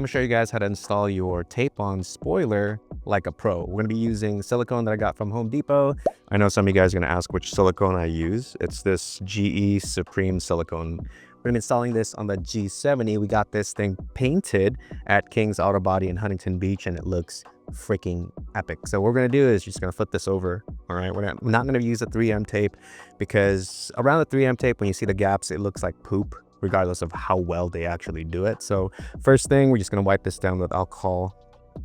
Let me show you guys how to install your tape-on spoiler like a pro. We're going to be using silicone that I got from Home Depot. I know some of you guys are going to ask which silicone I use. It's this GE Supreme silicone. We're going to be installing this on the G70. We got this thing painted at King's Auto Body in Huntington Beach, and it looks freaking epic. So what we're going to do is just going to flip this over. All right, we're not going to use a 3M tape, because around the 3M tape, when you see the gaps, it looks like poop, regardless of how well they actually do it. So first thing, we're just going to wipe this down with alcohol.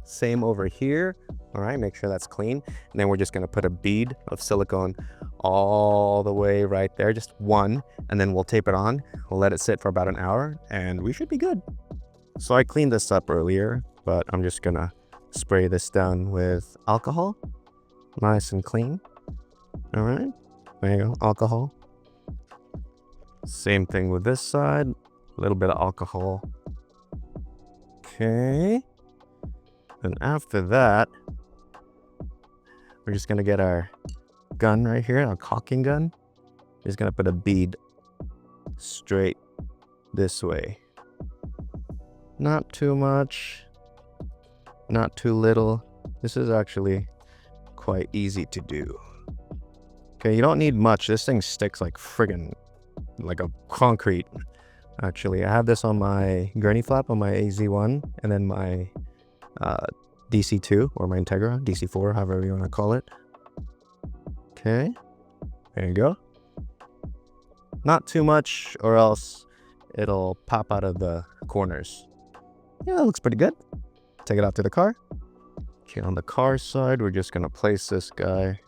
Same over here. All right, make sure that's clean. And then we're just going to put a bead of silicone all the way right there, just one, and then we'll tape it on. We'll let it sit for about an hour and we should be good. So I cleaned this up earlier, but I'm just going to spray this down with alcohol. Nice and clean. All right, there you go, alcohol. Same thing with this side, a little bit of alcohol. Okay. And after that, we're just gonna get our gun right here, our caulking gun. Just gonna put a bead straight this way. Not too much, not too little. This is actually quite easy to do. Okay, you don't need much. This thing sticks like friggin' like a concrete. Actually, I have this on my gurney flap on my AZ1, and then my DC2 or my Integra, DC4, however you want to call it. Okay, there you go. Not too much, or else it'll pop out of the corners. Yeah, that looks pretty good. Take it out to the car. Okay, on the car side, we're just gonna place this guy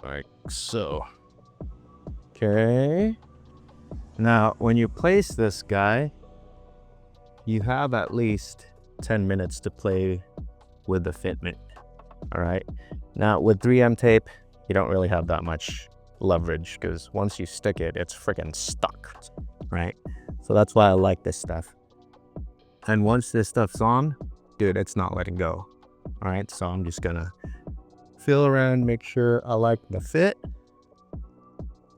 like so. Okay. Now, when you place this guy, you have at least 10 minutes to play with the fitment. All right. Now, with 3M tape, you don't really have that much leverage, because once you stick it, it's freaking stuck. Right. So that's why I like this stuff. And once this stuff's on, dude, it's not letting go. All right. So I'm just gonna feel around, make sure I like the fit.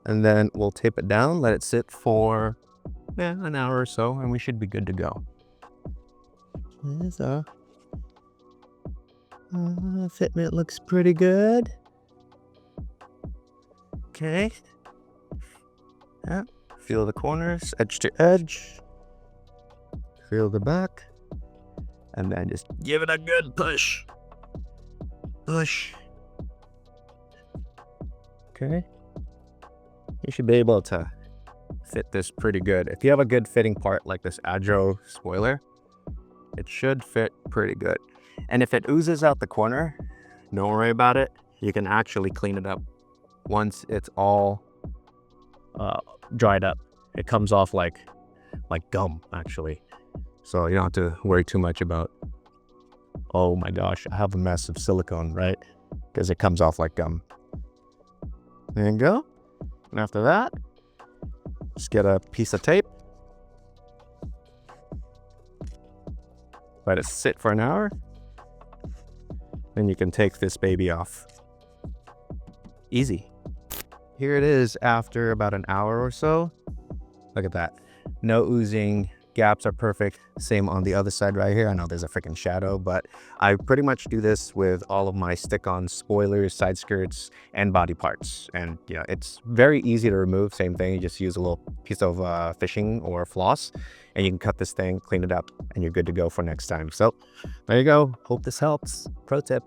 And then we'll tape it down, let it sit for an hour or so, and we should be good to go. So, fitment looks pretty good. Okay. Yeah. Feel the corners, edge to edge. Feel the back. And then just give it a good push. Push. Okay. You should be able to fit this pretty good. If you have a good fitting part like this Adro spoiler, it should fit pretty good. And if it oozes out the corner, don't worry about it. You can actually clean it up once it's all dried up. It comes off like gum, actually. So you don't have to worry too much about, oh my gosh, I have a mess of silicone, right? Because it comes off like gum. There you go. And after that, just get a piece of tape. Let it sit for an hour. Then you can take this baby off. Easy. Here it is after about an hour or so. Look at that. No oozing. Gaps are perfect. Same on the other side right here. I know there's a freaking shadow, but I pretty much do this with all of my stick-on spoilers, side skirts, and body parts. And yeah, it's very easy to remove. Same thing. You just use a little piece of fishing or floss, and you can cut this thing, clean it up, and you're good to go for next time. So there you go. Hope this helps. Pro tip.